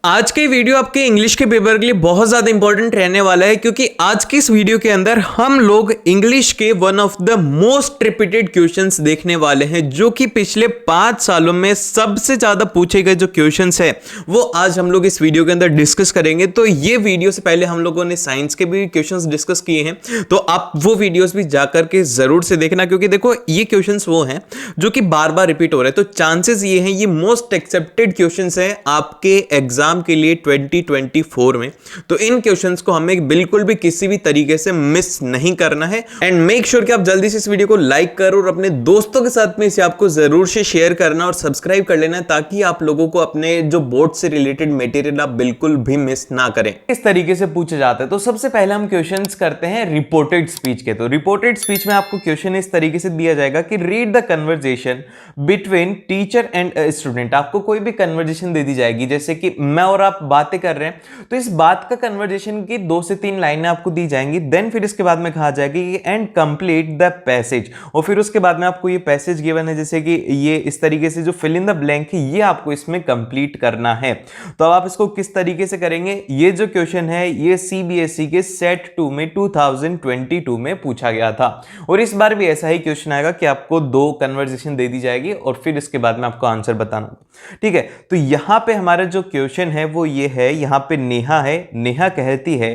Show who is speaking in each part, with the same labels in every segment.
Speaker 1: आज के वीडियो आपके इंग्लिश के पेपर के लिए बहुत ज्यादा इंपॉर्टेंट रहने वाला है, क्योंकि आज की इस वीडियो के अंदर हम लोग इंग्लिश के one of the most repeated questions देखने वाले हैं, जो कि पिछले 5 सालों में सबसे ज्यादा पूछे गए जो क्वेश्चंस है वो आज हम लोग इस वीडियो के अंदर डिस्कस करेंगे। तो ये वीडियो से पहले हम लोगों ने साइंस के भी क्वेश्चंस डिस्कस किए हैं, तो आप वो वीडियोस भी जाकर के जरूर से देखना, क्योंकि देखो ये क्वेश्चंस वो हैं जो कि बार बार रिपीट हो रहे हैं। तो चांसेस ये हैं ये मोस्ट एक्सेप्टेड क्वेश्चंस हैं आपके एग्जाम के लिए 2024 में। तो इन क्वेश्चंस को हमें बिल्कुल भी किसी भी तरीके से मिस नहीं करना है। एंड मेक श्योर कि आप जल्दी से इस वीडियो को लाइक करो और अपने दोस्तों के साथ में इसे आपको जरूर से शेयर करना और सब्सक्राइब कर लेना, ताकि आप लोगों को अपने जो बोर्ड से रिलेटेड मटेरियल आप बिल्कुल भी मिस ना करें। इस तरीके से पूछे जाते हैं। तो सबसे पहले हम क्वेश्चंस करते हैं रिपोर्टेड स्पीच के। तो रिपोर्टेड स्पीच में आपको क्वेश्चन इस तरीके से दिया जाएगा कि read the conversation between teacher and student. आपको कोई भी कन्वर्सेशन दे दी जाएगी, जैसे कि मैं और आप बातें कर रहे हैं, तो इस बात का कन्वर्सेशन की 2 से 3 लाइनें आपको दी जाएंगी। देन फिर इसके बाद में कहा जाएगा कि एंड कंप्लीट द पैसेज, और फिर उसके बाद में आपको ये पैसेज गिवन है, जैसे कि ये इस तरीके से जो फिल इन द ब्लैंक है ये आपको इसमें कंप्लीट करना है। तो अब आप इसको किस तरीके से करेंगे, ये जो क्वेश्चन है ये सीबीएसई के सेट 2 में 2022 में पूछा गया था, और इस बार भी ऐसा ही क्वेश्चन आएगा कि आपको 2 कन्वर्सेशन दे दी जाएगी और फिर इसके बाद में आपको आंसर बताना। ठीक है, तो यहां पे हमारा जो क्वेश्चन है वो ये है, यहां पे नेहा है। नेहा कहती है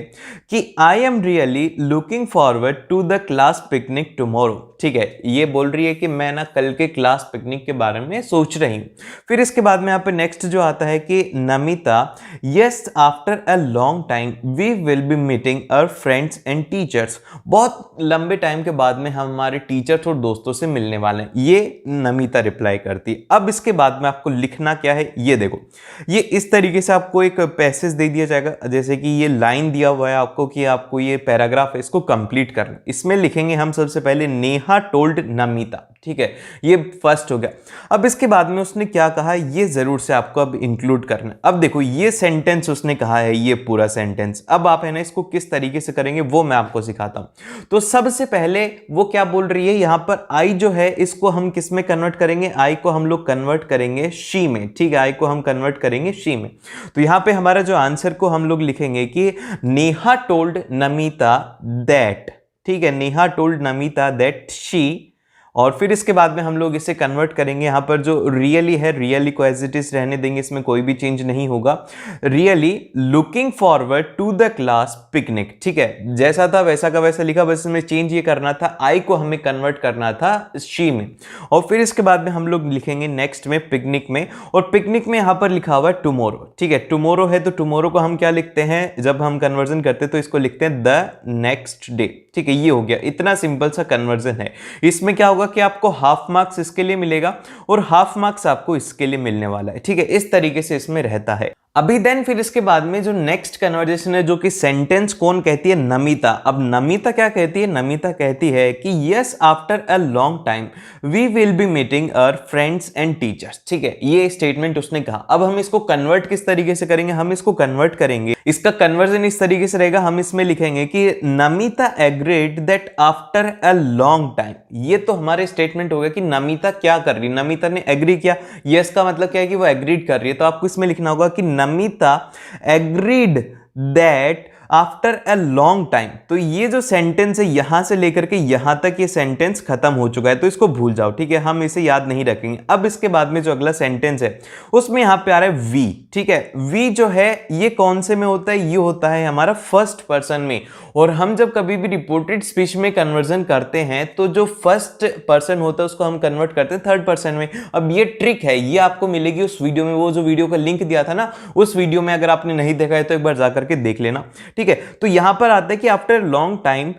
Speaker 1: कि I am really looking forward to the class picnic tomorrow. ठीक है, ये बोल रही है कि मैं ना कल के क्लास पिकनिक के बारे में सोच रही हूं। फिर इसके बाद में यहां पे नेक्स्ट जो आता है कि Namita, yes after a long time we will be meeting our friends and teachers. बहुत लंबे टाइम के बाद में हम हमारे टीचर्स और दोस्तों से मिलने वाले हैं, ये नमिता रिप्लाई करती। अब इसके बाद में आपको लिखना क्या है, ये देखो, ये इस तरीके से आपको एक पैसेज दे दिया जाएगा, जैसे कि ये लाइन दिया हुआ है आपको कि आपको ये पैराग्राफ है इसको कंप्लीट करना। इसमें लिखेंगे हम सबसे पहले नेहा टोल्ड नमिता। ठीक है, ये फर्स्ट हो गया। अब इसके बाद में उसने क्या कहा ये जरूर से आपको अब इंक्लूड करना है। अब देखो ये सेंटेंस उसने कहा है, ये पूरा सेंटेंस, अब आप है ना इसको किस तरीके से करेंगे वो मैं आपको सिखाता हूं। तो सबसे पहले वो क्या बोल रही है, यहां पर आई जो है इसको हम किस में कन्वर्ट करेंगे, आई को हम लोग कन्वर्ट करेंगे शी में। ठीक है, आई को हम कन्वर्ट करेंगे शी में। तो यहां पे हमारा जो आंसर को हम लोग लिखेंगे कि नेहा टोल्ड नमिता दैट। ठीक है, Neha told Namita that she, और फिर इसके बाद में हम लोग इसे कन्वर्ट करेंगे। यहां पर जो रियली है, रियली को एज इट इज रहने देंगे, इसमें कोई भी चेंज नहीं होगा। Really looking forward to the class picnic. ठीक है, जैसा था वैसा का वैसा लिखा, बस इसमें चेंज ये करना था, आई को हमें कन्वर्ट करना था शी में। और फिर इसके बाद में हम लोग लिखेंगे नेक्स्ट में पिकनिक में, और पिकनिक में यहां पर लिखा हुआ है टुमारो। ठीक है, टुमारो है तो टुमारो को हम क्या लिखते हैं, जब हम कन्वर्जन करते हैं तो इसको लिखते हैं द नेक्स्ट डे। ठीक है, ये हो गया, इतना सिंपल सा कन्वर्जन है। इसमें क्या होगा कि आपको हाफ मार्क्स इसके लिए मिलेगा और हाफ मार्क्स आपको इसके लिए मिलने वाला है। ठीक है, इस तरीके से इसमें रहता है। अभी देन फिर इसके बाद में जो नेक्स्ट कन्वर्सेशन है, जो कि सेंटेंस कौन कहती है, नमिता। अब नमिता क्या कहती है, नमिता कहती है कि yes after a long time we will be meeting our friends and teachers. ठीक है, ये स्टेटमेंट उसने कहा। अब हम इसको कन्वर्ट किस तरीके से करेंगे, हम इसको कन्वर्ट करेंगे, इसका कन्वर्जन इस तरीके से रहेगा, हम इसमें लिखेंगे कि Namita agreed that after a long time. ये तो हमारे स्टेटमेंट हो गया कि नमिता क्या कर रही, नमिता ने एग्री किया। यस का मतलब क्या है कि वो एग्रीड कर रही है, तो आपको इसमें लिखना होगा कि Namita agreed that after a long time. तो ये जो सेंटेंस है यहां से लेकर के यहां तक ये सेंटेंस खत्म हो चुका है, तो इसको भूल जाओ। ठीक है, हम इसे याद नहीं रखेंगे। अब इसके बाद में जो अगला सेंटेंस है उसमें यहां पे आ रहा है वी। ठीक है, वी जो है ये कौन से में होता है, ये होता है हमारा फर्स्ट पर्सन में। और हम जब कभी भी रिपोर्टेड स्पीच में कन्वर्जन करते हैं तो जो फर्स्ट पर्सन होता है उसको हम कन्वर्ट करते हैं थर्ड पर्सन में। अब ये ट्रिक है, ये आपको मिलेगी उस वीडियो में, वो जो वीडियो का लिंक दिया था ना, उस वीडियो में अगर आपने नहीं देखा है तो एक बार जाकर के देख लेना। ठीक है, तो यहां पर आता है कि आफ्टर लॉन्ग टाइम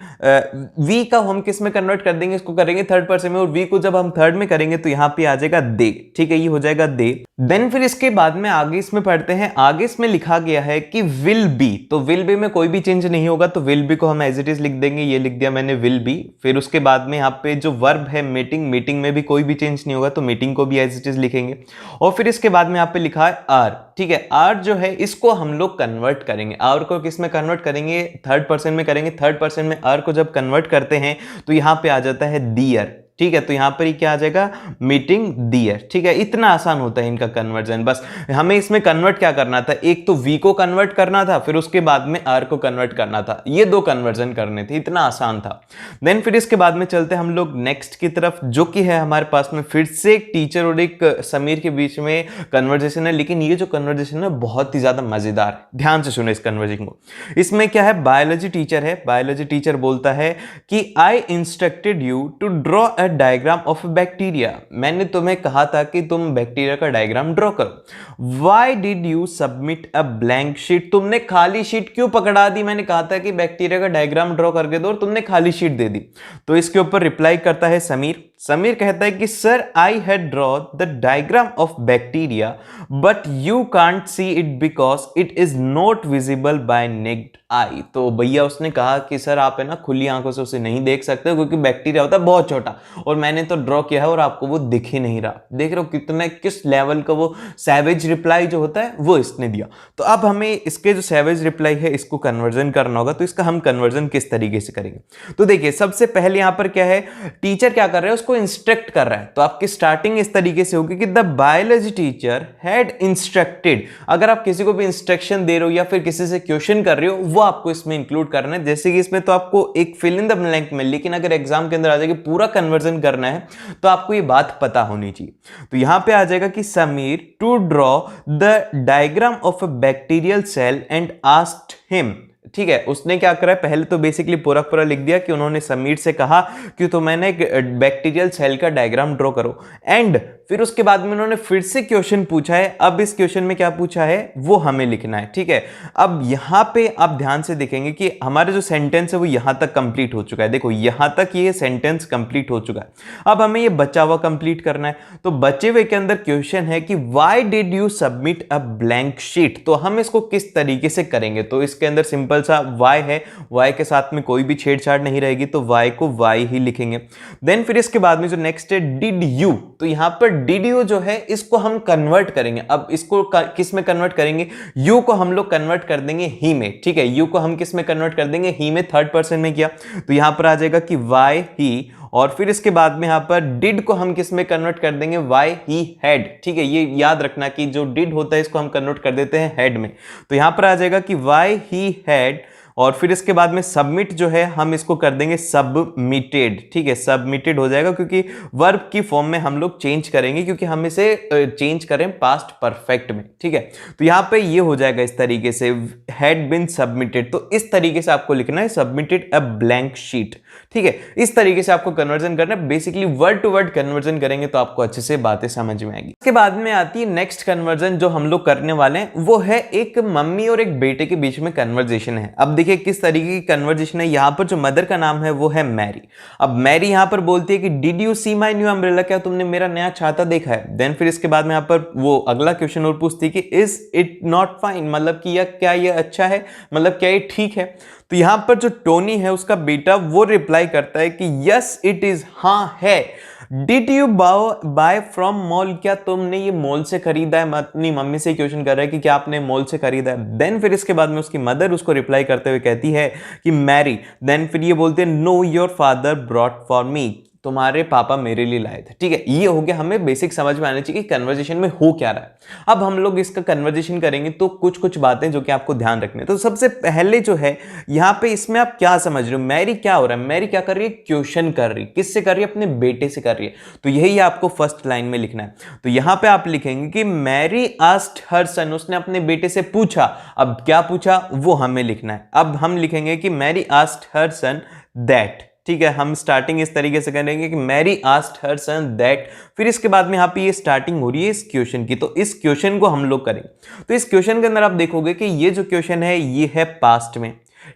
Speaker 1: वी का हम किस में कन्वर्ट कर देंगे, इसको करेंगे थर्ड पर्सन में, और वी को जब हम थर्ड में करेंगे तो यहां पे आ जाएगा दे। ठीक है, ये हो जाएगा दे। देन फिर इसके बाद में आगे इसमें पढ़ते हैं, आगे इसमें लिखा गया है कि विल बी। तो विल बी में कोई भी चेंज नहीं होगा, तो विल बी को हम एज इट इज लिख देंगे, ये लिख दिया मैंने विल बी। फिर उसके बाद में यहाँ पे जो वर्ब है मीटिंग, मीटिंग में भी कोई भी चेंज नहीं होगा, तो मीटिंग को भी एज इट इज लिखेंगे। और फिर इसके बाद में यहाँ पे लिखा है आर। ठीक है, आर जो है इसको हम लोग कन्वर्ट करेंगे, आर को किस में कन्वर्ट करेंगे, थर्ड पर्सन में करेंगे। थर्ड पर्सन में आर को जब कन्वर्ट करते हैं तो यहां पे आ जाता है दियर। ठीक है, तो यहाँ पर ही क्या आ जाएगा, मीटिंग डियर। ठीक है, इतना आसान होता है इनका कन्वर्जन। बस हमें इसमें कन्वर्ट क्या करना था, एक तो वी को कन्वर्ट करना था, फिर उसके बाद में आर को कन्वर्ट करना था, ये दो कन्वर्जन करने थे, इतना आसान था। देन फिर इसके बाद में चलते हम लोग नेक्स्ट की तरफ, जो कि है हमारे पास में फिर से एक टीचर और एक समीर के बीच में कन्वर्जेशन है, लेकिन ये जो कन्वर्जेशन है बहुत ही ज्यादा मजेदार है। ध्यान से सुनो इस कन्वर्जेशन को। इसमें क्या है, बायोलॉजी टीचर है, बायोलॉजी टीचर बोलता है कि I instructed you to draw a diagram of bacteria, मैंने तुम्हें कहा था कि तुम बैक्टीरिया का डायग्राम ड्रॉ करो। Why did you submit a blank sheet, तुमने खाली शीट क्यों पकड़ा दी, मैंने कहा था कि बैक्टीरिया का डायग्राम ड्रॉ करके दो और तुमने खाली शीट दे दी। तो इसके ऊपर रिप्लाई करता है समीर। समीर कहता है कि sir I had draw the diagram of bacteria but you can't see it because it is not visible by naked eye. तो भैया उसने कहा कि सर आप है ना खुली आंखों से उसे नहीं देख सकते क्योंकि बैक्टीरिया होता है बहुत छोटा, और मैंने तो ड्रॉ किया है और आपको वो दिख ही नहीं रहा। देख रहे हो कितना किस लेवल का वो सैवेज रिप्लाई जो होता है वो इसने दिया। तो अब हमें इसके जो सैवेज रिप्लाई है इसको कन्वर्जन करना होगा। तो इसका हम कन्वर्जन किस तरीके से करेंगे, तो देखिए सबसे पहले यहां पर क्या है, टीचर क्या कर रहा है, उसको इंस्ट्रक्ट कर रहा है। तो आपकी स्टार्टिंग इस तरीके से होगी कि the biology teacher had instructed. अगर आप किसी को भी इंस्ट्रक्शन दे रहे हो या फिर किसी से क्वेश्चन कर रहे हो वो आपको इसमें इंक्लूड करना है। जैसे कि इसमें तो आपको एक फिल इन द ब्लैंक में, लेकिन अगर एग्जाम के अंदर आ जाएगा पूरा कन्वर्जन करना है तो आपको ये बात पता होनी चाहिए। तो यहां पे आ जाएगा कि Sameer to draw the diagram of a bacterial cell and asked him. ठीक है, उसने क्या करा है, पहले तो बेसिकली पूरा पूरा लिख दिया कि उन्होंने समीर से कहा कि तो मैंने एक बैक्टीरियल सेल का डायग्राम ड्रॉ करो, एंड फिर उसके बाद में उन्होंने फिर से क्वेश्चन पूछा है। अब इस क्वेश्चन में क्या पूछा है वो हमें लिखना है। ठीक है, अब यहां पे आप ध्यान से देखेंगे कि हमारे जो सेंटेंस है वो यहां तक कंप्लीट हो चुका है। देखो यहां तक ये सेंटेंस कंप्लीट हो चुका है। अब हमें ये बचा हुआ कंप्लीट करना है। तो बचे हुए के अंदर क्वेश्चन है कि why did you submit a blank sheet, तो हम इसको किस तरीके से करेंगे। तो इसके अंदर सिंपल सा वाई है, वाई के साथ में कोई भी छेड़छाड़ नहीं रहेगी, तो वाई को वाई ही लिखेंगे। देन फिर इसके बाद में जो नेक्स्ट है डिड यू, तो यहां पर डिड यू जो है इसको हम कन्वर्ट करेंगे। अब इसको किस में कन्वर्ट करेंगे, यू को हम लोग कन्वर्ट कर देंगे ही में। ठीक है, यू को हम किस में कन्वर्ट कर देंगे, ही में, थर्ड पर्सन में किया। तो यहां पर आ जाएगा कि वाई ही, और फिर इसके बाद में यहां पर डिड को हम किस में कन्वर्ट कर देंगे, वाई ही हैड। ठीक है, ये याद रखना कि जो डिड होता है इसको हम कन्वर्ट कर देते हैं हेड में। तो यहां पर आ जाएगा कि वाई ही हैड, और फिर इसके बाद में सबमिट जो है हम इसको कर देंगे सबमिटेड। ठीक है, सबमिटेड हो जाएगा क्योंकि वर्ब की फॉर्म में हम लोग चेंज करेंगे, क्योंकि हम इसे चेंज करें पास्ट परफेक्ट में। ठीक है, तो यहां पे ये हो जाएगा इस तरीके से, हैड बीन सबमिटेड। तो इस तरीके से आपको लिखना है सबमिटेड अ ब्लैंक शीट। ठीक है, इस तरीके से आपको कन्वर्जन करना है। Basically word to word conversion करेंगे तो आपको अच्छे से बातें समझ में आएंगी। इसके बाद में आती है नेक्स्ट कन्वर्जन जो हम लोग करने वाले हैं, वो है एक मम्मी और एक बेटे के बीच में कन्वर्जेशन है। अब देखिए किस तरीके की कन्वर्जेशन है। यहां पर जो मदर का नाम है वो है मैरी। अब मैरी यहां पर बोलती है कि did you see my new umbrella, क्या तुमने मेरा नया छाता देखा है। देन फिर इसके बाद में यहां पर वो अगला क्वेश्चन और पूछती है कि इज इट नॉट फाइन, मतलब कि क्या ये अच्छा है, मतलब क्या ये ठीक है। तो यहां पर जो टोनी है उसका बेटा वो रिप्लाई करता है कि यस इट इज, हाँ है। Did you buy from mall, क्या तुमने ये मॉल से खरीदा है। अपनी मम्मी से क्वेश्चन कर रहा है कि क्या आपने मॉल से खरीदा है। देन फिर इसके बाद में उसकी मदर उसको रिप्लाई करते हुए कहती है कि मैरी। देन फिर ये बोलते हैं no your father brought for me, तुम्हारे पापा मेरे लिए लाए थे। ठीक है, ये हो गया, हमें बेसिक समझ में आना चाहिए कि कन्वर्जेशन में हो क्या रहा है। अब हम लोग इसका कन्वर्जेशन करेंगे तो कुछ कुछ बातें जो कि आपको ध्यान रखनी है। तो सबसे पहले जो है यहां पे इसमें आप क्या समझ रहे हो, मैरी क्या हो रहा है, मैरी क्या कर रही है, क्वेश्चन कर रही है। किससे कर रही है, अपने बेटे से कर रही है। तो यही आपको फर्स्ट लाइन में लिखना है। तो यहां पे आप लिखेंगे कि मैरी आस्क्ड हर सन, उसने अपने बेटे से पूछा। अब क्या पूछा वो हमें लिखना है। अब हम लिखेंगे कि Mary asked her son that. ठीक है, हम स्टार्टिंग इस तरीके से करेंगे कि Mary asked her son that. फिर इसके बाद में यहाँ पे ये स्टार्टिंग हो रही है इस क्वेश्चन की, तो इस क्वेश्चन को हम लोग करेंगे। तो इस क्वेश्चन के अंदर आप देखोगे कि ये जो क्वेश्चन है ये है पास्ट में।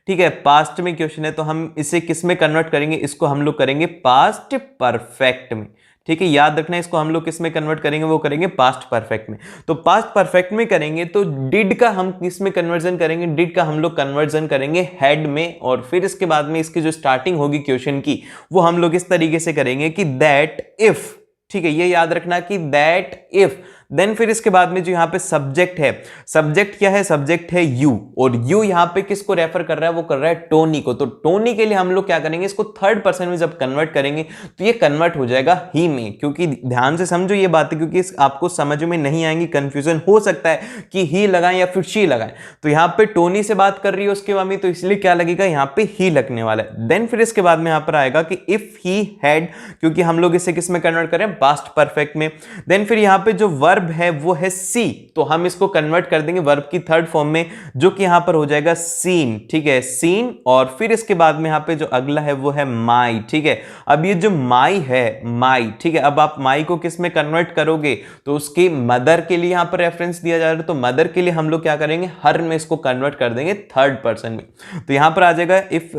Speaker 1: ठीक है, पास्ट में क्वेश्चन है तो हम इसे किस में कन्वर्ट करेंगे, इसको हम लोग करेंगे पास्ट परफेक्ट में। ठीक है, याद रखना इसको हम लोग किस में कन्वर्ट करेंगे, वो करेंगे पास्ट परफेक्ट में। तो पास्ट परफेक्ट में करेंगे तो डिड का हम किस में कन्वर्जन करेंगे, डिड का हम लोग कन्वर्जन करेंगे हैड में। और फिर इसके बाद में इसकी जो स्टार्टिंग होगी क्वेश्चन की वो हम लोग इस तरीके से करेंगे कि दैट इफ। ठीक है, ये याद रखना कि दैट इफ, देन फिर इसके बाद में जो यहाँ पे सब्जेक्ट है, सब्जेक्ट क्या है, सब्जेक्ट है यू, और यू यहाँ पे किसको रेफर कर रहा है, वो कर रहा है टोनी को। तो टोनी के लिए हम लोग क्या करेंगे, इसको थर्ड पर्सन में जब कन्वर्ट करेंगे तो ये कन्वर्ट हो जाएगा ही में, क्योंकि ध्यान से समझो ये बातें, क्योंकि आपको समझ में नहीं आएंगी, कंफ्यूजन हो सकता है कि ही लगाएं या फिर शी लगाएं। तो यहाँ पे टोनी से बात कर रही है उसकी मम्मी, तो इसलिए क्या लगेगा, यहाँ पे ही लगने वाला है। देन फिर इसके बाद में यहाँ पर आएगा कि इफ ही हैड, क्योंकि हम लोग इसे किस में कन्वर्ट करें, पास्ट परफेक्ट में। देन फिर यहाँ पे जो वर्ब है वो है सी, तो हम इसको कन्वर्ट कर देंगे वर्ब की थर्ड फॉर्म में, जो कि यहां पर हो जाएगा सीन, ठीक है, सीन। और फिर इसके बाद में यहां पे जो अगला है वो है माई, ठीक है। अब ये जो माई है, माई, ठीक है, अब आप माई को किस में कन्वर्ट करोगे, तो उसकी मदर के लिए यहां पर रेफरेंस दिया जा रहा है, तो मदर के लिए हम लोग क्या करेंगे, हर में इसको कन्वर्ट कर देंगे थर्ड पर्सन में। तो यहां पर आ जाएगा if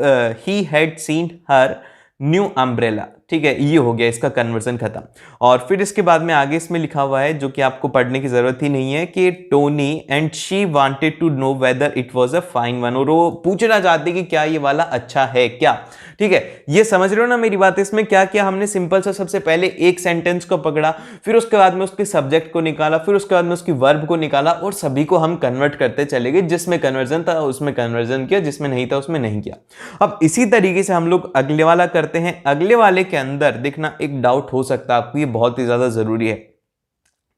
Speaker 1: he had seen her new umbrella, ठीक है, ये हो गया इसका कन्वर्जन खत्म। और फिर इसके बाद में आगे इसमें लिखा हुआ है, जो कि आपको पढ़ने की जरूरत ही नहीं है, कि Tony and she wanted to know whether it was a fine one, और वो पूछना चाहते कि क्या ये वाला अच्छा है क्या, ठीक है। ये समझ रहे हो ना मेरी बात, इसमें क्या किया हमने, सिंपल सा सबसे पहले एक सेंटेंस को पकड़ा, फिर उसके बाद में उसके सब्जेक्ट को निकाला, फिर उसके बाद में उसकी वर्ब को निकाला, और सभी को हम कन्वर्ट करते चले गए, जिसमें कन्वर्जन था उसमें कन्वर्जन किया, जिसमें नहीं था उसमें नहीं किया। अब इसी तरीके से हम लोग अगले वाला करते हैं। अगले वाले के अंदर देखना एक डाउट हो सकता है आपको, ये बहुत ही ज्यादा जरूरी है,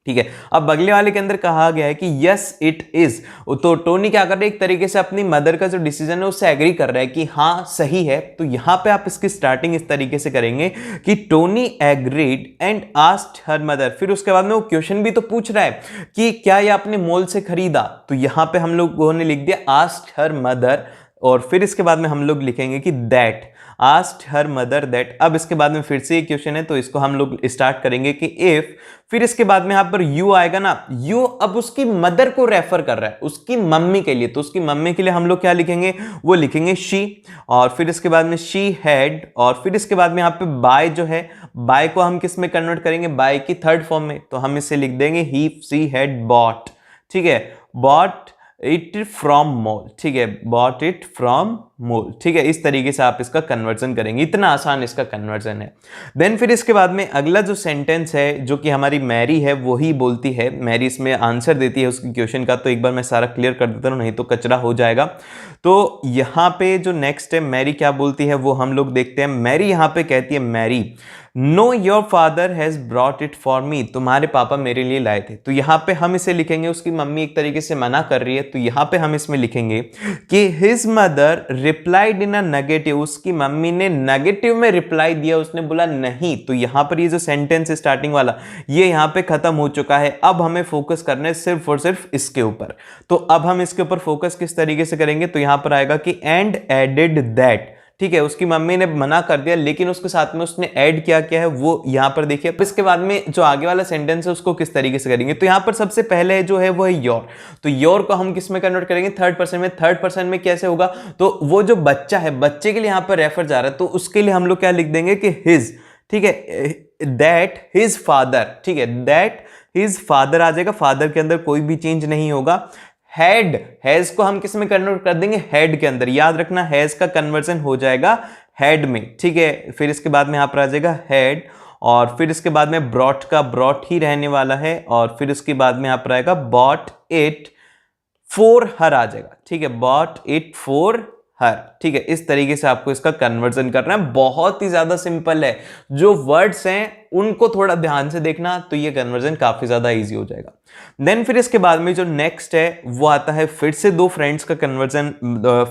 Speaker 1: ठीक है। अब अगले वाले के अंदर कहा गया है कि यस इट इज, तो टोनी क्या कर रहा है, एक तरीके से अपनी मदर का जो डिसीजन है उससे एग्री कर रहा है कि हाँ सही है। तो यहां पे आप इसकी स्टार्टिंग इस तरीके से करेंगे कि Tony agreed and asked her mother, फिर उसके बाद में वो क्वेश्चन भी तो पूछ रहा है कि क्या ये आपने मॉल से खरीदा, तो यहां पे हम लोगों ने लिख दिया आस्क्ड हर मदर, और फिर इसके बाद में हम लोग लिखेंगे कि that, asked her mother that. अब इसके बाद में फिर से एक क्वेश्चन है, तो इसको हम लोग स्टार्ट करेंगे कि इफ, फिर इसके बाद में यहां पर यू आएगा ना, यू अब उसकी मदर को रेफर कर रहा है, उसकी मम्मी के लिए, तो उसकी मम्मी के लिए हम लोग क्या लिखेंगे, वो लिखेंगे शी, और फिर इसके बाद में शी हैड, और फिर इसके बाद में यहां पे बाय जो है, बाय को हम किस में कन्वर्ट करेंगे, बाय की थर्ड फॉर्म में, तो हम इसे लिख देंगे ही सी हैड बॉट, ठीक है, बॉट इट फ्रॉम मॉल, ठीक है, बॉट इट फ्रॉम मॉल, ठीक है। इस तरीके से आप इसका कन्वर्जन करेंगे, इतना आसान इसका कन्वर्जन है। देन फिर इसके बाद में अगला जो सेंटेंस है, जो कि हमारी मैरी है, वही बोलती है, मैरी इसमें आंसर देती है उसकी क्वेश्चन का। तो एक बार मैं सारा क्लियर कर देता हूँ, नहीं तो कचरा हो जाएगा। तो यहाँ पे जो नेक्स्ट है, मैरी क्या बोलती है वो हम लोग देखते हैं। मैरी यहाँ पे कहती है, Mary no your father has brought it for me, तुम्हारे पापा मेरे लिए लाए थे। तो यहाँ पे हम इसे लिखेंगे, उसकी मम्मी एक तरीके से मना कर रही है, तो यहाँ पे हम इसमें लिखेंगे कि his mother replied in a negative, उसकी मम्मी ने नेगेटिव में रिप्लाई दिया, उसने बोला नहीं। तो यहाँ पर ये जो सेंटेंस है स्टार्टिंग वाला, ये यहाँ पे खत्म हो चुका है। अब हमें फोकस करना है सिर्फ और सिर्फ इसके ऊपर। तो अब हम इसके ऊपर फोकस किस तरीके से करेंगे, तो यहाँ पर आएगा कि एंड एडेड दैट, ठीक है, उसकी मम्मी ने मना कर दिया, लेकिन उसके साथ में उसने ऐड क्या किया है वो यहां पर देखिए। इसके बाद में जो आगे वाला सेंटेंस है उसको किस तरीके से करेंगे, तो यहां पर सबसे पहले जो है वो है योर, तो योर को हम किस में कन्वर्ट करेंगे, थर्ड पर्सन में। थर्ड पर्सन में कैसे होगा, तो वो जो बच्चा है, बच्चे के लिए यहां पर रेफर जा रहा है, तो उसके लिए हम लोग क्या लिख देंगे कि हिज, ठीक है, दैट हिज फादर, ठीक है, दैट हिज फादर आ जाएगा, फादर के अंदर कोई भी चेंज नहीं होगा। हैड, हैज को हम किस में कन्वर्ट कर देंगे, हेड के अंदर, याद रखना हैज का कन्वर्जन हो जाएगा हेड में, ठीक है। फिर इसके बाद में यहां पर आ जाएगा हेड, और फिर इसके बाद में ब्रॉट का ब्रॉट ही रहने वाला है, और फिर उसके बाद में यहां पर आएगा बॉट इट फॉर हर आ जाएगा, ठीक है, बॉट इट फॉर हर, ठीक है। इस तरीके से आपको इसका कन्वर्जन करना है, बहुत ही ज्यादा सिंपल है। जो वर्ड्स हैं उनको थोड़ा ध्यान से देखना, तो ये कन्वर्जन काफी ज्यादा इजी हो जाएगा। देन फिर इसके बाद में जो नेक्स्ट है वो आता है फिर से दो फ्रेंड्स का कन्वर्जन।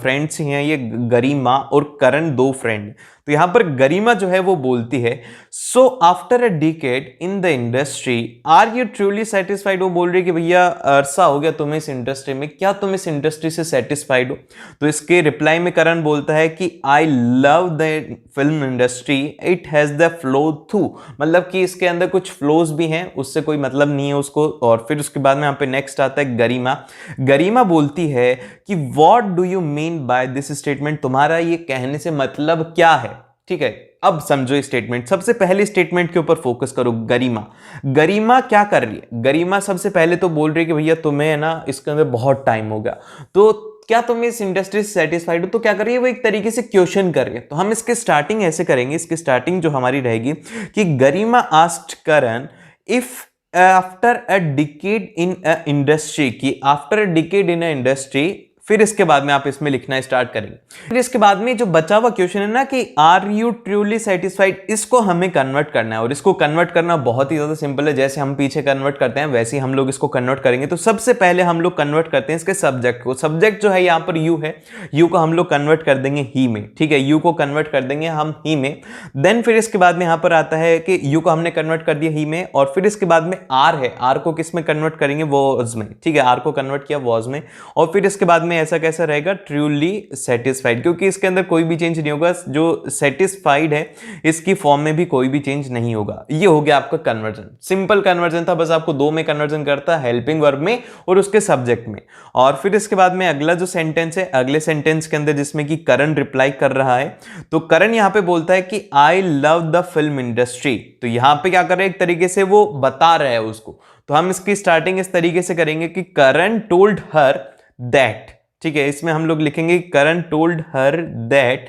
Speaker 1: फ्रेंड्स ही हैं ये, गरिमा और करण, दो फ्रेंड। तो यहां पर गरिमा जो है वो बोलती है, so after a decade in the industry are you truly satisfied, वो बोल रही है कि भैया अरसा हो गया तुम्हें इस इंडस्ट्री में, क्या तुम इस इंडस्ट्री से सेटिस्फाइड हो। तो इसके रिप्लाई में करण बोलता है कि I love the film industry, it has the flow through, मतलब कि इसके अंदर कुछ फ्लोज भी हैं, उससे कोई मतलब नहीं है उसको। और फिर उसके बाद में यहाँ पे नेक्स्ट आता है गरिमा। गरिमा बोलती है कि what do you mean by this statement, तुम्हारा ये कहने से मतलब क्या है, ठीक है। अब समझो इस स्टेटमेंट, सबसे पहले स्टेटमेंट के ऊपर फोकस करो। गरिमा, गरिमा क्या कर रही है, गरिमा सबसे पहले तो बोल रही है कि भैया तुम्हें है ना इसके अंदर बहुत टाइम हो गया, तो क्या तुम इस इंडस्ट्री से सेटिस्फाइड हो। तो क्या कर रही है वो, एक तरीके से क्वेश्चन कर रही है। तो हम इसके स्टार्टिंग ऐसे करेंगे, इसकी स्टार्टिंग जो हमारी रहेगी कि Garima asked Karan if after a decade in a industry, की after a decade in a industry, फिर इसके बाद में आप इसमें लिखना स्टार्ट करेंगे। फिर इसके बाद में जो बचा हुआ क्वेश्चन है ना कि आर यू ट्रूली सेटिस्फाइड, इसको हमें कन्वर्ट करना है। और इसको कन्वर्ट करना बहुत ही ज्यादा सिंपल है, जैसे हम पीछे कन्वर्ट करते हैं वैसे ही हम लोग इसको कन्वर्ट करेंगे। तो सबसे पहले हम लोग कन्वर्ट करते हैं इसके सब्जेक्ट को। सब्जेक्ट जो है यहाँ पर यू है, यू को हम लोग कन्वर्ट कर देंगे ही में, ठीक है, यू को कन्वर्ट कर देंगे हम ही में। देन फिर इसके बाद में यहाँ पर आता है कि यू को हमने कन्वर्ट कर दिया ही में, और फिर इसके बाद में आर है, आर को किस में कन्वर्ट करेंगे, वॉज में, ठीक है, आर को कन्वर्ट किया वॉज में। और फिर इसके बाद में ऐसा कैसा रहेगा, ट्रूली सेटिस्फाइड, क्योंकि इसके अंदर कोई भी चेंज नहीं होगा, जो सेटिस्फाइड है इसकी फॉर्म में भी कोई भी चेंज नहीं होगा। ये हो गया आपका कन्वर्जन, सिंपल कन्वर्जन था, बस आपको दो में कन्वर्जन करता है, हेल्पिंग वर्ब में और उसके सब्जेक्ट में। और फिर इसके बाद में अगला जो सेंटेंस है, अगले सेंटेंस के अंदर जिसमें कि करण रिप्लाई कर रहा है, तो करण यहां पे बोलता है कि I love the film industry. तो यहां पे क्या कर रहे हैं, एक तरीके से वो बता रहे हैं उसको। तो हम इसकी स्टार्टिंग इस तरीके से करेंगे कि करण टोल्ड हर दैट, ठीक है, इसमें हम लोग लिखेंगे Karan told her that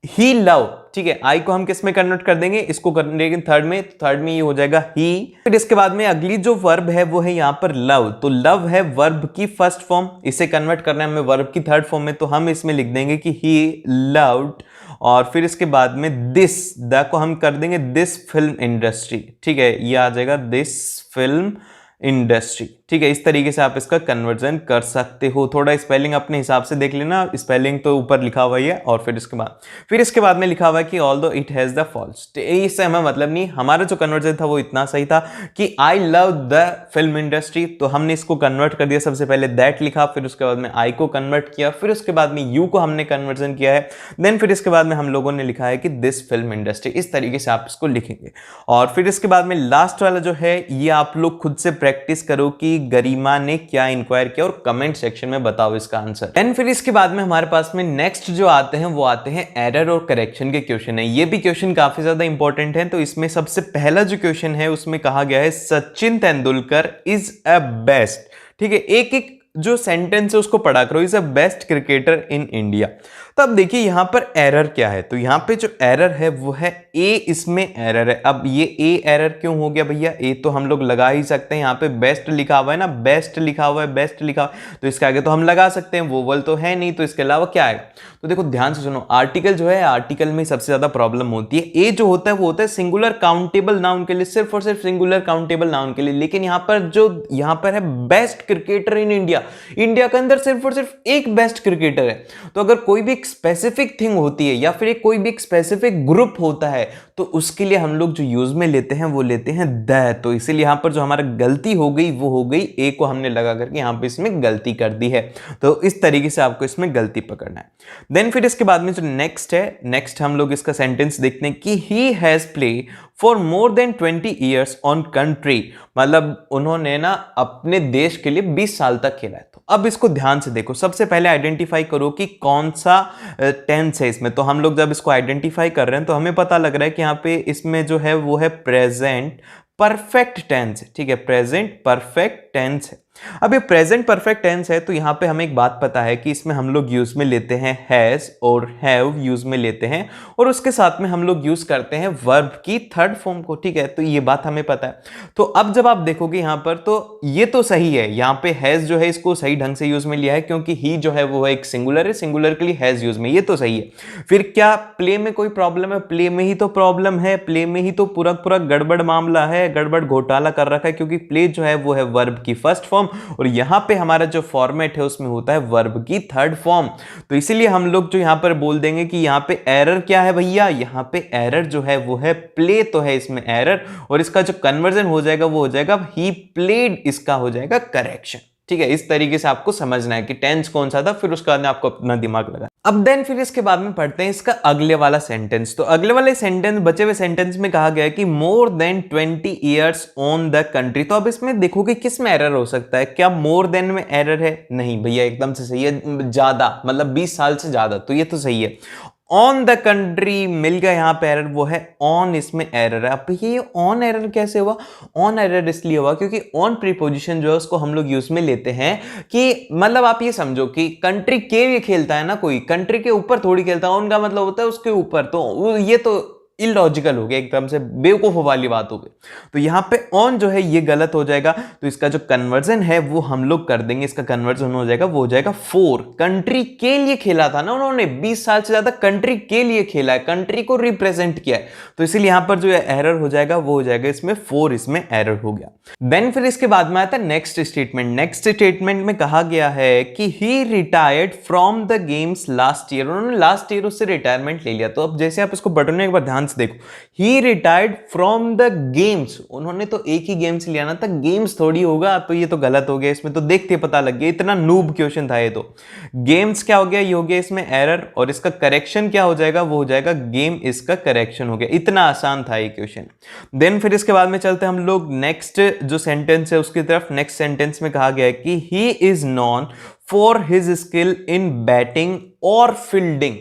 Speaker 1: he love, ठीक है, आई को हम किस में कन्वर्ट कर देंगे, इसको करेंगे थर्ड में, तो थर्ड में ये हो जाएगा ही। फिर इसके बाद में अगली जो वर्ब है वो है यहाँ पर लव। तो लव है वर्ब की फर्स्ट फॉर्म, इसे कन्वर्ट करना है हमें वर्ब की थर्ड फॉर्म में, तो हम इसमें लिख देंगे कि ही लव्ड। और फिर इसके बाद में दिस, द को हम कर देंगे दिस फिल्म इंडस्ट्री, ठीक है, ये आ जाएगा दिस फिल्म इंडस्ट्री, ठीक है। इस तरीके से आप इसका कन्वर्जन कर सकते हो। थोड़ा स्पेलिंग अपने हिसाब से देख लेना, स्पेलिंग तो ऊपर लिखा हुआ ही है। और फिर इसके बाद में लिखा हुआ है कि although it has the falls, इससे हमें मतलब नहीं, हमारा जो कन्वर्जन था वो इतना सही था कि I love the film industry, तो हमने इसको कन्वर्ट कर दिया। सबसे पहले दैट लिखा, फिर उसके बाद में आई को कन्वर्ट किया, फिर उसके बाद में यू को हमने कन्वर्जन किया है, देन फिर इसके बाद में हम लोगों ने लिखा है कि दिस फिल्म इंडस्ट्री। इस तरीके से आप इसको लिखेंगे। और फिर इसके बाद में लास्ट वाला जो है ये आप लोग खुद से प्रैक्टिस करो कि गरिमा ने क्या इंक्वायर किया, और कमेंट सेक्शन में बताओ इसका आंसर। एंड फिर इसके बाद में हमारे पास में नेक्स्ट जो आते हैं वो आते हैं एरर और करेक्शन के क्वेश्चन है। ये भी क्वेश्चन काफी ज्यादा इंपॉर्टेंट है। तो इसमें सबसे पहला जो क्वेश्चन है उसमें कहा गया है Sachin Tendulkar is a best, ठीक है, एक एक जो सेंटेंस है उसको पढ़ा करो, is a best cricketer in India. तो अब देखिए यहां पर एरर क्या है, तो यहां पे जो एरर है वो है ए, इसमें एरर है। अब ये ए एरर क्यों हो गया भैया, ए तो हम लोग लगा ही सकते हैं, यहां पे बेस्ट लिखा हुआ है ना, बेस्ट लिखा हुआ है, बेस्ट लिखा हुआ है, तो इसके आगे तो हम लगा सकते हैं, वोवल तो है नहीं, तो इसके अलावा क्या आएगा। तो देखो ध्यान से सुनो, आर्टिकल जो है, आर्टिकल में सबसे ज्यादा प्रॉब्लम होती है। ए जो होता है वो होता है सिंगुलर काउंटेबल नाउन के लिए, सिर्फ और सिर्फ सिंगुलर काउंटेबल नाउन के लिए। लेकिन यहां पर है best cricketer in India, India के अंदर सिर्फ और सिर्फ एक बेस्ट क्रिकेटर है। तो अगर कोई भी स्पेसिफिक थिंग होती है या फिर एक कोई भी एक स्पेसिफिक ग्रुप होता है तो उसके लिए हम लोग जो यूज में लेते हैं वो लेते हैं द। तो इसीलिए यहां पर जो हमारा गलती हो गई वो हो गई ए को हमने लगा करके यहां पे इसमें गलती कर दी है। तो इस तरीके से आपको इसमें गलती पकड़ना है। देन फिर इसके बाद में जो नेक्स्ट है, नेक्स्ट हम लोग इसका सेंटेंस देखते हैं कि he has play for more than 20 years on country, मतलब उन्होंने ना अपने देश के लिए 20 साल तक खेला है। तो अब इसको ध्यान से देखो, सबसे पहले आइडेंटिफाई करो कि कौन सा टेंस है इसमें। तो हम लोग जब इसको आइडेंटिफाई कर रहे हैं तो हमें पता लग रहा है कि यहाँ पे इसमें जो है वो है प्रेजेंट परफेक्ट टेंस है, ठीक है, प्रेजेंट परफेक्ट टेंस है। अब ये प्रेजेंट परफेक्ट टेंस है तो यहां पे हमें एक बात पता है कि इसमें हम लोग यूज में लेते हैं हैज और हैव यूज में लेते हैं, और उसके साथ में हम लोग यूज करते हैं वर्ब की थर्ड फॉर्म को, ठीक है, तो ये बात हमें पता है। तो अब जब आप देखोगे यहां पर तो ये तो सही है, यहां पे हैज जो है इसको सही ढंग से यूज में लिया है, क्योंकि ही जो है वो एक सिंगुलर है, सिंगुलर के लिए हैज यूज में, ये तो सही है। फिर क्या प्ले में कोई प्रॉब्लम है? प्ले में ही तो प्रॉब्लम है, प्ले में ही तो पूरा पूरा गड़बड़ मामला है, गड़बड़ घोटाला कर रखा है, क्योंकि प्ले जो है वो है वर्ब की फर्स्ट फॉर्म और यहां पे हमारा जो फॉर्मेट है उसमें होता है वर्ब की थर्ड फॉर्म। तो इसीलिए हम लोग जो यहां पर बोल देंगे कि यहां पे एरर क्या है भैया, यहां पे एरर जो है वो है प्ले, तो है इसमें एरर, और इसका जो कन्वर्जन हो जाएगा वो हो जाएगा ही प्लेड, इसका हो जाएगा करेक्शन, ठीक है। इस तरीके से आपको समझना है कि टेंस कौन सा था, फिर उसके बाद में आपको अपना दिमाग लगा। अब देन फिर इसके बाद में पढ़ते हैं इसका अगले वाला सेंटेंस। तो अगले वाले सेंटेंस, बचे हुए सेंटेंस में कहा गया है कि more than 20 years on the country. तो अब इसमें देखोगे किस में एरर हो सकता है, क्या मोर देन में एरर है? नहीं भैया, एकदम से सही है, ज्यादा, मतलब 20 साल से ज्यादा, तो ये तो सही है। ऑन द कंट्री मिल गया यहां पे एरर, वो है ऑन, इसमें एरर है। अब ये ऑन एरर कैसे हुआ? ऑन एरर इसलिए हुआ क्योंकि ऑन प्रीपोजिशन जो है उसको हम लोग यूज में लेते हैं कि मतलब आप ये समझो कि कंट्री के लिए खेलता है ना, कोई कंट्री के ऊपर थोड़ी खेलता है, ऑन का मतलब होता है उसके ऊपर, तो ये तो इलॉजिकल हो गया, एकदम से बेवकूफ वाली बात हो गई। तो यहाँ पे ऑन जो है ये गलत हो जाएगा, तो इसका जो कन्वर्जन है वो हम लोग कर देंगे, इसका कन्वर्जन हो जाएगा, वो हो जाएगा 4। कंट्री के लिए खेला था ना उन्होंने, 20 साल से ज्यादा कंट्री के लिए खेला है, कंट्री को रिप्रेजेंट किया है, तो इसीलिए यहां पर जो एरर हो जाएगा वो हो जाएगा इसमें 4, इसमें एरर हो गया। देन फिर इसके बाद में आता है नेक्स्ट स्टेटमेंट। नेक्स्ट स्टेटमेंट में कहा गया है कि he retired from the games last year, उन्होंने लास्ट ईयर उससे रिटायरमेंट ले लिया। तो अब जैसे आप इसको पढ़ने एक बार ध्यान से देखो, ही रिटायर्ड फ्रॉम द गेम्स, उन्होंने तो एक ही गेम्स लिया ना था, गेम्स थोड़ी होगा, तो ये तो गलत हो गया, इसमें तो देखते पता लग गया, इतना नूब क्वेश्चन था ये तो। गेम्स क्या हो गया, ये हो गया इसमें एरर, और इसका करेक्शन क्या हो जाएगा, वो हो जाएगा गेम, इसका करेक्शन हो गया। इतना आसान था ये क्वेश्चन। देन फिर इसके बाद में चलते हैं हम लोग नेक्स्ट जो सेंटेंस है उसकी तरफ। नेक्स्ट सेंटेंस में कहा गया है कि he is known for his skill in batting और फील्डिंग।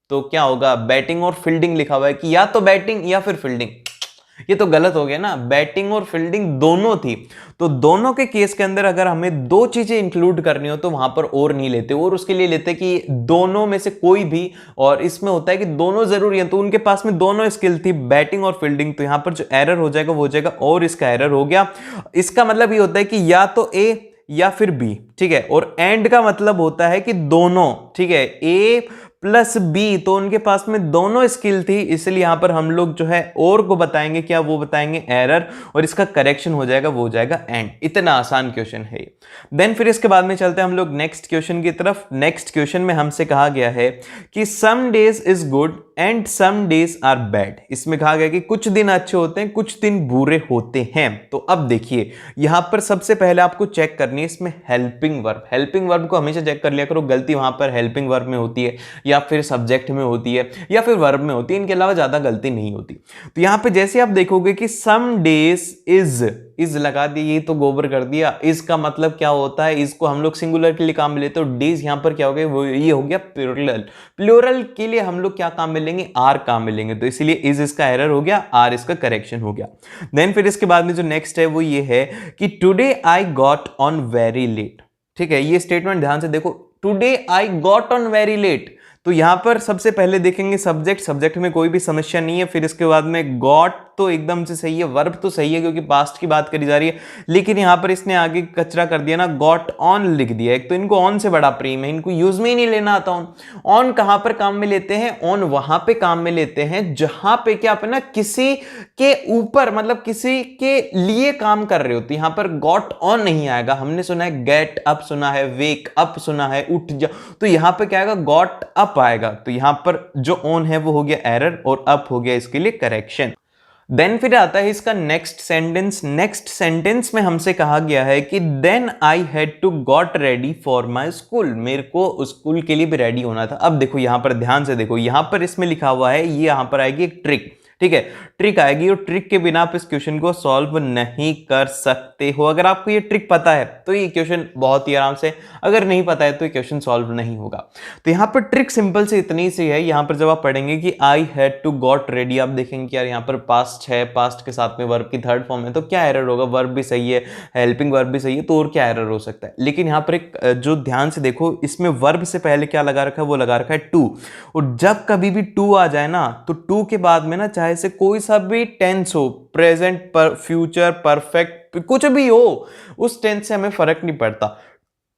Speaker 1: तो क्या होगा, बैटिंग और फील्डिंग लिखा हुआ है कि या तो बैटिंग या फिर फील्डिंग, ये तो गलत हो गया ना, बैटिंग और फील्डिंग दोनों थी। तो दोनों के केस के अंदर अगर हमें दो चीजें इंक्लूड करनी हो तो वहां पर और नहीं लेते, और उसके लिए लेते कि दोनों में से कोई भी, और इसमें होता है कि दोनों जरूरी है, तो उनके पास में दोनों स्किल थी, बैटिंग और फील्डिंग। तो यहां पर जो एरर हो जाएगा वो हो जाएगा, और इसका एरर हो गया। इसका मतलब ये होता है कि या तो ए या फिर बी, ठीक है, और एंड का मतलब होता है कि दोनों, ठीक है, ए प्लस बी, तो उनके पास में दोनों स्किल थी, इसलिए यहां पर हम लोग जो है और को बताएंगे क्या, वो बताएंगे एरर, और इसका करेक्शन हो जाएगा, वो हो जाएगा एंड। इतना आसान क्वेश्चन है ये। देन फिर इसके बाद में चलते हैं हम लोग नेक्स्ट क्वेश्चन की तरफ। नेक्स्ट क्वेश्चन में हमसे कहा गया है कि some days is good and some days are bad. इसमें कहा गया कि कुछ दिन अच्छे होते हैं, कुछ दिन बुरे होते हैं। तो अब देखिए यहां पर सबसे पहले आपको चेक करनी है इसमें हेल्पिंग वर्ब। हेल्पिंग वर्ब को हमेशा चेक कर लिया करो, गलती वहां पर हेल्पिंग वर्ब में होती है या फिर सब्जेक्ट में होती है या फिर वर्ब में होती है, इनके अलावा ज्यादा गलती नहीं होती। तो यहां पे जैसे आप देखोगे कि सम डेज इज लगा दिया, ये तो गोबर कर दिया। इज का मतलब क्या होता है, इसको हम लोग सिंगुलर के लिए काम में लेते हैं, डेज यहां पर क्या हो गया, वो ये हो गया प्लूरल। प्लूरल के लिए हम लोग क्या काम में लेंगे, आर काम में लेंगे, तो इसलिए इज इसका एरर हो गया, आर इसका करेक्शन हो गया। देन फिर इसके बाद में जो नेक्स्ट है वो ये है कि today I got on very late. ठीक है, ये स्टेटमेंट ध्यान से देखो, today I got on very late. तो यहां पर सबसे पहले देखेंगे सब्जेक्ट, सब्जेक्ट में कोई भी समस्या नहीं है। फिर इसके बाद में गॉट तो एकदम से सही है, वर्ब तो सही है क्योंकि पास्ट की बात करी जा रही है, लेकिन यहां पर इसने आगे कचरा कर दिया ना, गॉट ऑन लिख दिया। एक तो इनको ऑन से बड़ा प्रेम है, इनको यूज में ही नहीं लेना आता ऑन। ऑन कहां पर काम में लेते हैं, ऑन वहां पे काम में लेते हैं जहां पे क्या आप ना किसी के ऊपर, मतलब किसी के लिए काम कर रहे हो, तो यहां पर गॉट ऑन नहीं आएगा। हमने सुना है गेट अप, सुना है वेक अप, सुना है उठ जा, तो यहां पर क्या आएगा, गॉट अप आएगा। तो यहां पर जो ऑन है वो हो गया एरर और अप हो गया इसके लिए करेक्शन। देन फिर आता है इसका नेक्स्ट सेंटेंस। नेक्स्ट सेंटेंस में हमसे कहा गया है कि then I had to got ready for my school. मेरे को स्कूल के लिए भी रेडी होना था। अब देखो यहां पर ध्यान से देखो, यहां पर इसमें लिखा हुआ है, ये यहां पर आएगी एक ट्रिक, ठीक है, ट्रिक आएगी, और ट्रिक के बिना आप इस क्वेश्चन को सॉल्व नहीं कर सकते हो। अगर आपको ये ट्रिक पता है तो ये क्वेश्चन बहुत ही आराम से, अगर नहीं पता है तो ये क्वेश्चन सॉल्व नहीं होगा। तो यहाँ पर ट्रिक सिंपल से इतनी सी है, यहाँ पर जब आप पढ़ेंगे कि I had to got ready, आप देखेंगे कि यार यहाँ पर पास्ट है, पास्ट के साथ में वर्ब की थर्ड फॉर्म है, तो क्या एरर होगा, वर्ब भी सही है, हेल्पिंग वर्ब भी सही है, तो और क्या एरर हो सकता है। लेकिन यहाँ पर एक जो ध्यान से देखो, इसमें वर्ब से पहले क्या लगा रखा है, वो लगा रखा है टू, और जब कभी भी टू आ जाए ना, तो टू के बाद में ना चाहे से कोई सा भी टेंस हो, प्रेजेंट, पर फ्यूचर, परफेक्ट, कुछ भी हो, उस टेंस से हमें फर्क नहीं पड़ता,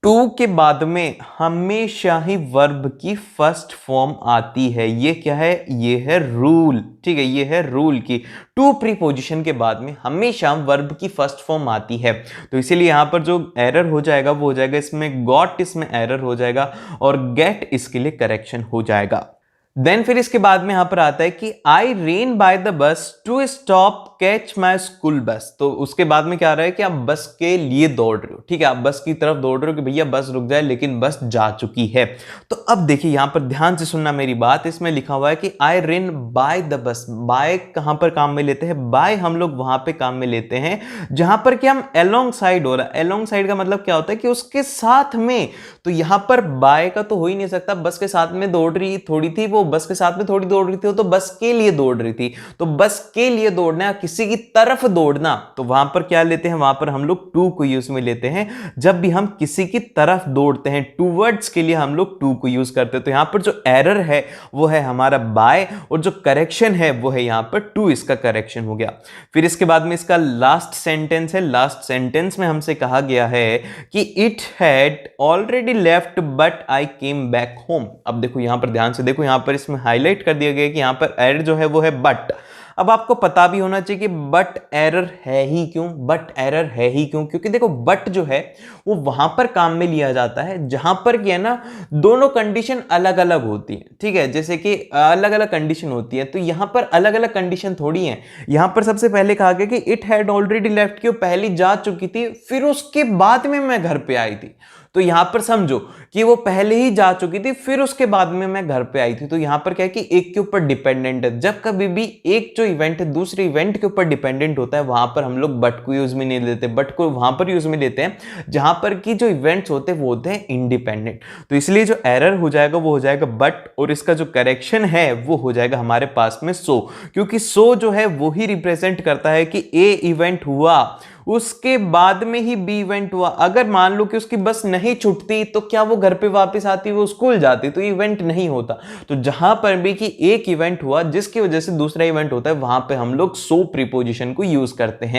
Speaker 1: टू के बाद में हमेशा ही वर्ब की फर्स्ट फॉर्म आती है। ये क्या है, ये है रूल, ठीक है, ये है रूल की टू प्रीपोजिशन के बाद में हमेशा वर्ब की फर्स्ट फॉर्म आती है। तो इसीलिए यहां पर जो एरर हो जाएगा वो हो जाएगा इसमें गॉट, इसमें एरर हो जाएगा, और गेट इसके लिए करेक्शन हो जाएगा। देन फिर इसके बाद में यहां पर आता है कि I ran by the bus to stop catch my school bus. तो उसके बाद में क्या आ रहा है कि आप बस के लिए दौड़ रहे हो, ठीक है, आप बस की तरफ दौड़ रहे हो कि भैया बस रुक जाए, लेकिन बस जा चुकी है। तो अब देखिए यहां पर ध्यान से सुनना मेरी बात, इसमें लिखा हुआ है कि I ran by the bus. By कहां पर काम में लेते हैं, बाय हम लोग वहां पे काम में लेते हैं जहां पर कि हम अलोंग साइड हो रहा है। अलोंग साइड का मतलब क्या होता है कि उसके साथ में, तो यहां पर बाय का तो हो ही नहीं सकता, बस के साथ में दौड़ रही थोड़ी थी वो, वो बस के साथ में थोड़ी दौड़ रही थी, वो तो बस के लिए दौड़ रही थी। तो बस के लिए दौड़ना, किसी की तरफ दौड़ना, तो वहां पर क्या लेते हैं, वहां पर हम लोग टू को यूज में लेते हैं। जब भी हम किसी की तरफ दौड़ते हैं, टूवर्ड्स के लिए हम लोग टू को यूज करते हैं। तो यहां पर जो एरर है वो है हमारा बाय, और जो करेक्शन है वो है यहां पर टू, इसका करेक्शन हो गया। फिर इसके बाद में इसका लास्ट सेंटेंस है। लास्ट सेंटेंस में हमसे कहा गया है कि it had already left but I came back home. अब देखो यहां पर ध्यान से देखो, यहां पर इसमें हाईलाइट कर दिया गया कि यहां पर एरर जो है वो है बट। अब आपको पता भी होना चाहिए कि बट एरर है ही क्यों, बट एरर है ही क्यों, क्योंकि देखो बट जो है वो वहां पर काम में लिया जाता है जहां पर क्या है ना, दोनों कंडीशन अलग अलग होती है। ठीक है, जैसे कि अलग अलग कंडीशन होती है, तो यहां पर अलग अलग कंडीशन थोड़ी है। यहां पर सबसे पहले कहा गया कि इट हैड ऑलरेडी लेफ्ट, कि पहली जा चुकी थी, फिर उसके बाद में मैं घर पे आई थी। तो यहां पर समझो कि वो पहले ही जा चुकी थी, फिर उसके बाद में मैं घर पे आई थी। तो यहां पर क्या है कि एक के ऊपर डिपेंडेंट है। जब कभी भी एक जो इवेंट है दूसरे इवेंट के ऊपर डिपेंडेंट होता है, वहां पर हम लोग बट को यूज में नहीं लेते। बट को वहां पर यूज में लेते हैं जहां पर की जो इवेंट्स होते हैं वो होते हैं इंडिपेंडेंट। तो इसलिए जो एरर हो जाएगा वो हो जाएगा बट, और इसका जो करेक्शन है वो हो जाएगा हमारे पास में सो, क्योंकि सो जो है वो ही रिप्रेजेंट करता है कि ए इवेंट हुआ, उसके बाद में ही बी इवेंट हुआ। अगर मान लो कि उसकी बस नहीं छूटती तो क्या वो घर पे वापस आती, वो स्कूल जाती, तो इवेंट नहीं होता। तो जहां पर भी कि एक इवेंट हुआ जिसकी वजह से दूसरा इवेंट होता है, वहां पे हम लोग सो प्रीपोजिशन को यूज करते हैं।